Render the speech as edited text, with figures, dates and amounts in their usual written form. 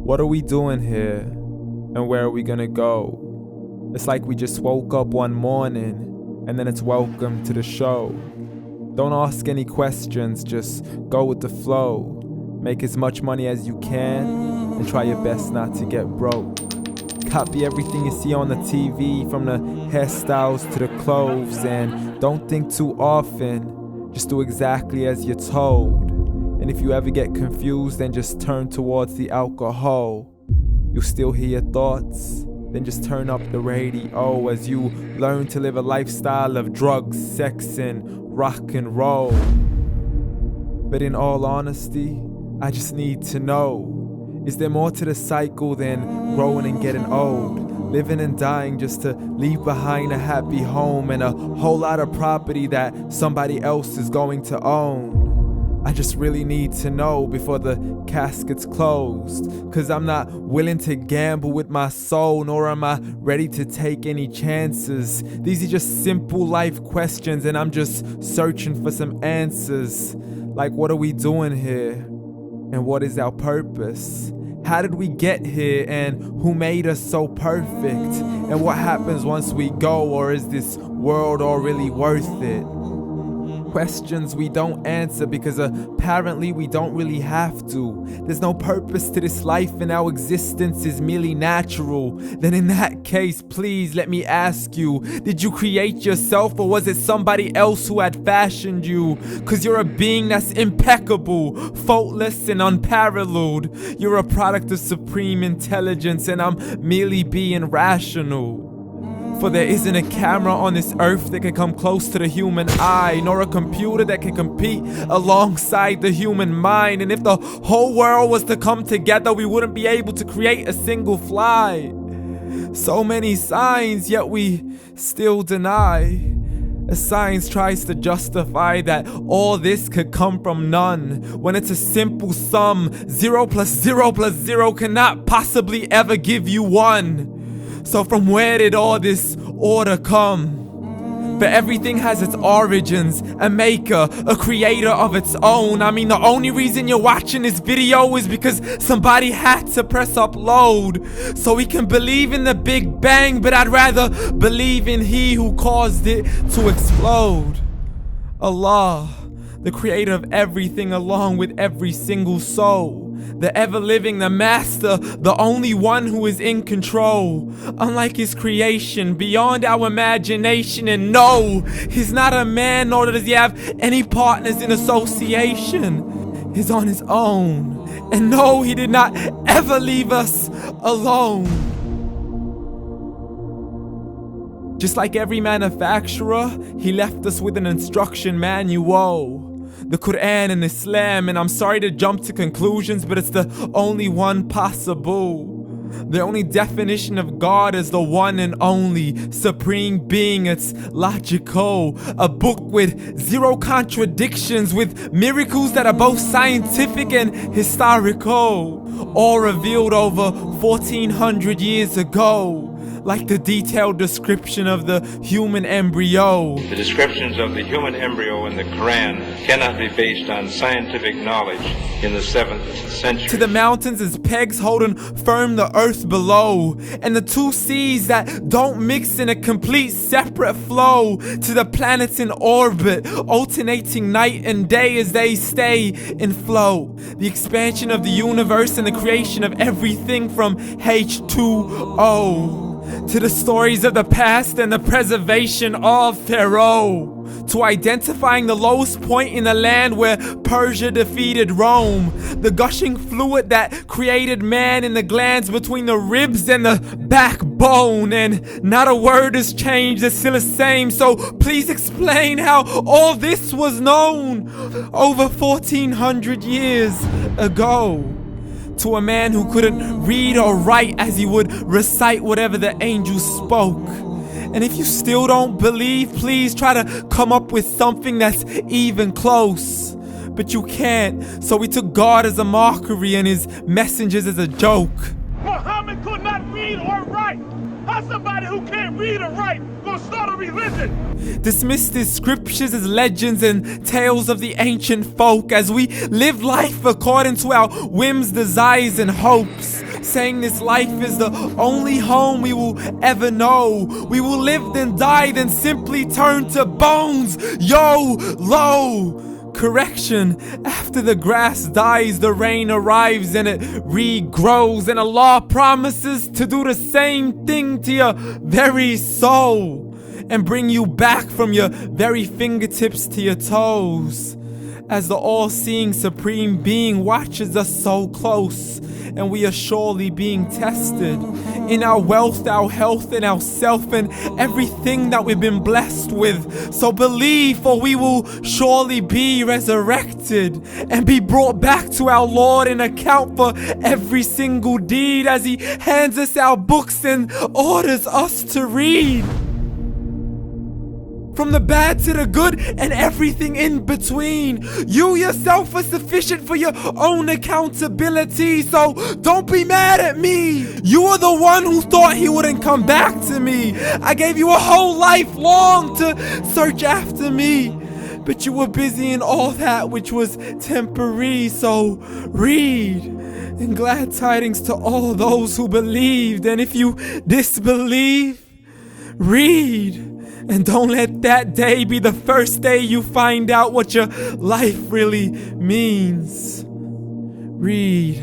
What are we doing here? And where are we gonna go? It's like we just woke up one morning and then it's welcome to the show. Don't ask any questions, just go with the flow. Make as much money as you can and try your best not to get broke. Copy everything you see on the TV, from the hairstyles to the clothes, and don't think too often, just do exactly as you're told. And if you ever get confused, then just turn towards the alcohol. You'll still hear your thoughts, then just turn up the radio as you learn to live a lifestyle of drugs, sex, and rock and roll. But in all honesty, I just need to know, is there more to the cycle than growing and getting old? Living and dying just to leave behind a happy home and a whole lot of property that somebody else is going to own. I just really need to know before the casket's closed, 'cause I'm not willing to gamble with my soul, nor am I ready to take any chances. These are just simple life questions and I'm just searching for some answers. Like, what are we doing here? And what is our purpose? How did we get here, and who made us so perfect? And what happens once we go, or is this world all really worth it? Questions we don't answer because apparently we don't really have to. There's no purpose to this life and our existence is merely natural. Then in that case, please let me ask you, did you create yourself, or was it somebody else who had fashioned you? 'Cause you're a being that's impeccable, faultless and unparalleled. You're a product of supreme intelligence and I'm merely being rational. For there isn't a camera on this earth that can come close to the human eye, nor a computer that can compete alongside the human mind. And if the whole world was to come together, we wouldn't be able to create a single fly. So many signs, yet we still deny. As science tries to justify that all this could come from none, when it's a simple sum. 0 plus 0 plus 0 cannot possibly ever give you 1. So from where did all this order come? But everything has its origins, a maker, a creator of its own. I mean, the only reason you're watching this video is because somebody had to press upload. So we can believe in the Big Bang, but I'd rather believe in He who caused it to explode. Allah, the creator of everything along with every single soul. The ever-living, the master, the only one who is in control. Unlike his creation, beyond our imagination. And no, he's not a man, nor does he have any partners in association. He's on his own. And no, he did not ever leave us alone. Just like every manufacturer, he left us with an instruction manual. The Quran and Islam, and I'm sorry to jump to conclusions, but it's the only one possible. The only definition of God is the one and only supreme being. It's logical, a book with 0 contradictions, with miracles that are both scientific and historical, all revealed over 1400 years ago. Like the detailed description of the human embryo. The descriptions of the human embryo in the Quran cannot be based on scientific knowledge in the 7th century. To the mountains as pegs holding firm the earth below, and the 2 seas that don't mix in a complete separate flow. To the planets in orbit, alternating night and day as they stay in flow. The expansion of the universe and the creation of everything from H2O. To the stories of the past and the preservation of Pharaoh. To identifying the lowest point in the land where Persia defeated Rome. The gushing fluid that created man in the glands between the ribs and the backbone. And not a word has changed, it's still the same. So please explain how all this was known over 1400 years ago. To a man who couldn't read or write, as he would recite whatever the angels spoke. And if you still don't believe, please try to come up with something that's even close. But you can't, so we took God as a mockery and his messengers as a joke. Muhammad could not read or write. How's somebody who can't read or write gonna start a religion? Dismissed his scriptures as legends and tales of the ancient folk, as we live life according to our whims, desires, and hopes. saying this life is the only home we will ever know. We will live then die, then simply turn to bones. YOLO! Correction, after the grass dies, the rain arrives and it regrows, and Allah promises to do the same thing to your very soul and bring you back from your very fingertips to your toes, as the all-seeing supreme being watches us so close, and we are surely being tested in our wealth, our health, and our self, and everything that we've been blessed with. So believe, for we will surely be resurrected and be brought back to our Lord and account for every single deed, as He hands us our books and orders us to read. From the bad to the good and everything in between. You yourself are sufficient for your own accountability, so don't be mad at me. You are the one who thought He wouldn't come back to me. I gave you a whole life long to search after me, but you were busy in all that which was temporary. So read, and glad tidings to all those who believed. And if you disbelieve, read. And don't let that day be the first day you find out what your life really means. Read.